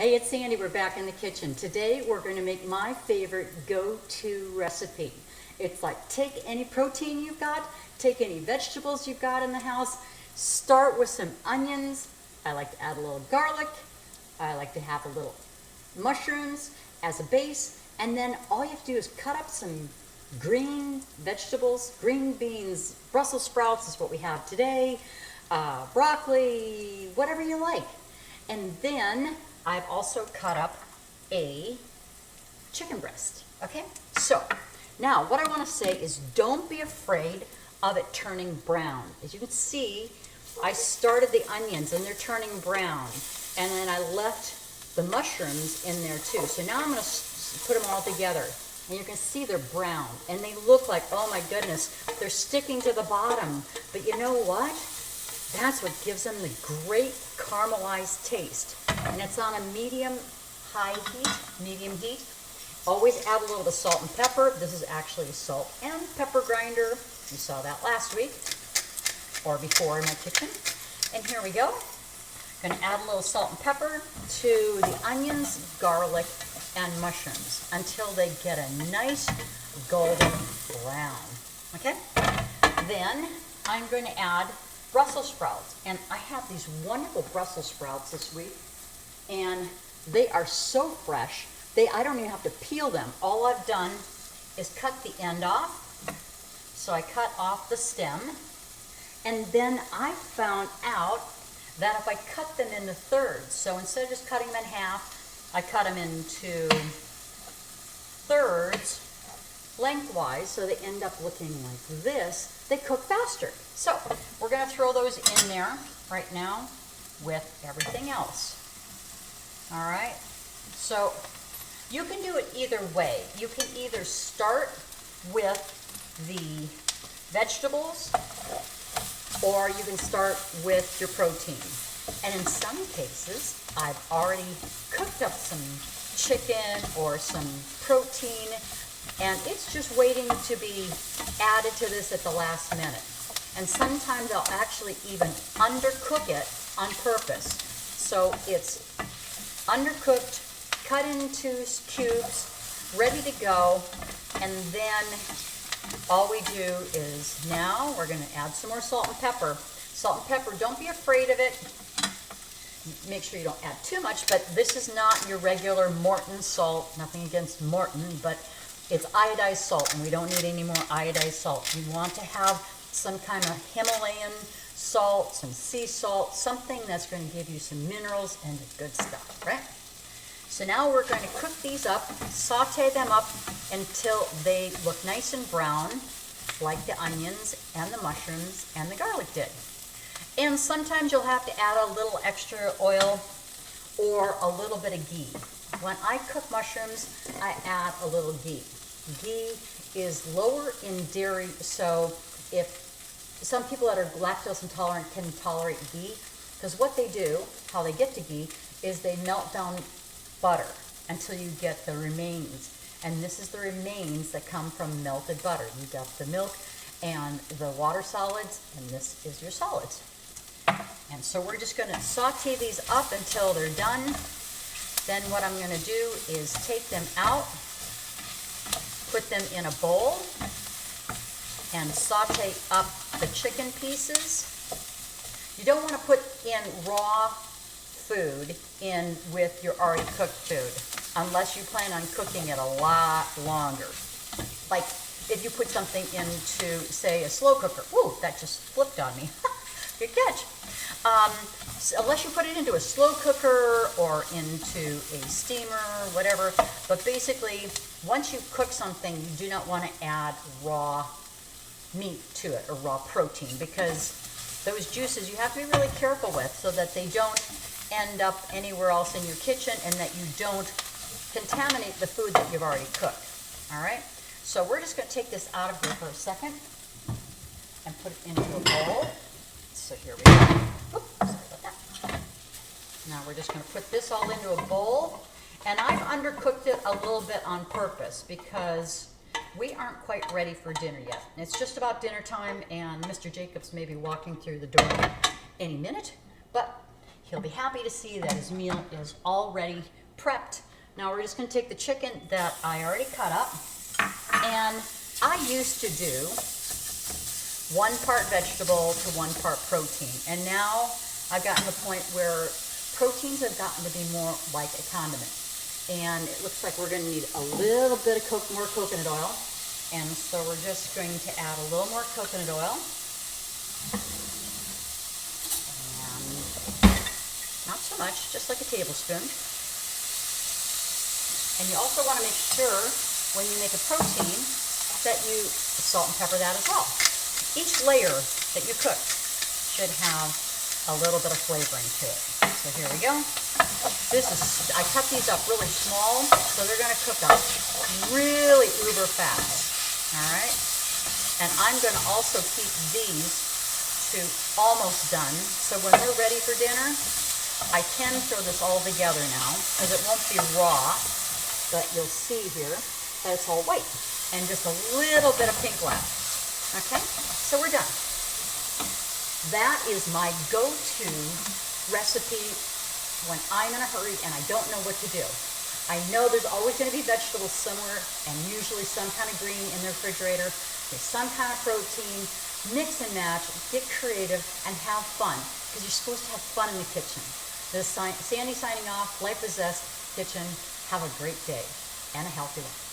Hey, it's Sandy. We're back in the kitchen. Today we're going to make my favorite go-to recipe. It's like take any protein you've got, take any vegetables you've got in the house, start with some onions. I like to add a little garlic. I like to have a little mushrooms as a base, and then all you have to do is cut up some green vegetables, green beans, Brussels sprouts is what we have today, broccoli, whatever you like. And then I've also cut up a chicken breast, okay? So, now what I want to say is don't be afraid of it turning brown. As you can see, I started the onions and they're turning brown. And then I left the mushrooms in there too. So now I'm going to put them all together. And you can see they're brown. And they look like, oh my goodness, they're sticking to the bottom. But you know what? That's what gives them the great caramelized taste. And it's on a medium-high heat, medium heat. Always add a little bit of salt and pepper. This is actually a salt and pepper grinder. You saw that last week or before in my kitchen. And here we go. Going to add a little salt and pepper to the onions, garlic, and mushrooms until they get a nice golden brown. Okay? Then I'm going to add Brussels sprouts, and I have these wonderful Brussels sprouts this week, and they are so fresh. I don't even have to peel them. All I've done is cut the end off. So I cut off the stem, and then I found out that if I cut them into thirds, so instead of just cutting them in half, I cut them into thirds lengthwise, so they end up looking like this. They cook faster. So we're going to throw those in there right now with everything else. All right. So you can do it either way. You can either start with the vegetables, or you can start with your protein. And in some cases, I've already cooked up some chicken or some protein, and it's just waiting to be added to this at the last minute. And sometimes I'll actually even undercook it on purpose. So it's undercooked, cut into cubes, ready to go, and then all we do is now we're going to add some more salt and pepper. Salt and pepper, don't be afraid of it. Make sure you don't add too much, but this is not your regular Morton salt. Nothing against Morton, but it's iodized salt, and we don't need any more iodized salt. We want to have some kind of Himalayan salt, some sea salt, something that's going to give you some minerals and good stuff, right? So now we're going to cook these up, saute them up until they look nice and brown, like the onions and the mushrooms and the garlic did. And sometimes you'll have to add a little extra oil or a little bit of ghee. When I cook mushrooms, I add a little ghee. Ghee is lower in dairy, so if some people that are lactose intolerant can tolerate ghee, because what they do, how they get to ghee, is they melt down butter until you get the remains. And this is the remains that come from melted butter. You got the milk and the water solids, and this is your solids. And so we're just going to saute these up until they're done. Then what I'm going to do is take them out, put them in a bowl, and saute up the chicken pieces. You don't want to put in raw food in with your already cooked food unless you plan on cooking it a lot longer. Like if you put something into, say, a slow cooker. Whoa, that just flipped on me. Good catch. Unless you put it into a slow cooker or into a steamer, whatever. But basically, once you cook something, you do not want to add raw meat to it or raw protein, because those juices you have to be really careful with so that they don't end up anywhere else in your kitchen and that you don't contaminate the food that you've already cooked. All right? So we're just going to take this out of here for a second and put it into a bowl. So here we go. Oops, sorry about that. Now we're just going to put this all into a bowl. And I've undercooked it a little bit on purpose because we aren't quite ready for dinner yet. It's just about dinner time, and Mr. Jacobs may be walking through the door any minute. But he'll be happy to see that his meal is already prepped. Now we're just going to take the chicken that I already cut up, and I used to do 1 part vegetable to 1 part protein, and now I've gotten to the point where proteins have gotten to be more like a condiment, and it looks like we're going to need a little bit of more coconut oil, and so we're just going to add a little more coconut oil, and not so much, just like a tablespoon. And you also want to make sure when you make a protein that you salt and pepper that as well. Each layer that you cook should have a little bit of flavoring to it. So here we go. I cut these up really small, so they're going to cook up really uber fast. All right. And I'm going to also keep these to almost done. So when we're ready for dinner, I can throw this all together now, because it won't be raw, but you'll see here that it's all white and just a little bit of pink left. Okay, so we're done. That is my go-to recipe when I'm in a hurry and I don't know what to do. I know there's always going to be vegetables somewhere, and usually some kind of green in the refrigerator. There's some kind of protein. Mix and match, get creative, and have fun, because you're supposed to have fun in the kitchen. This is Sandy signing off, Life is Zest Kitchen. Have a great day and a healthy one.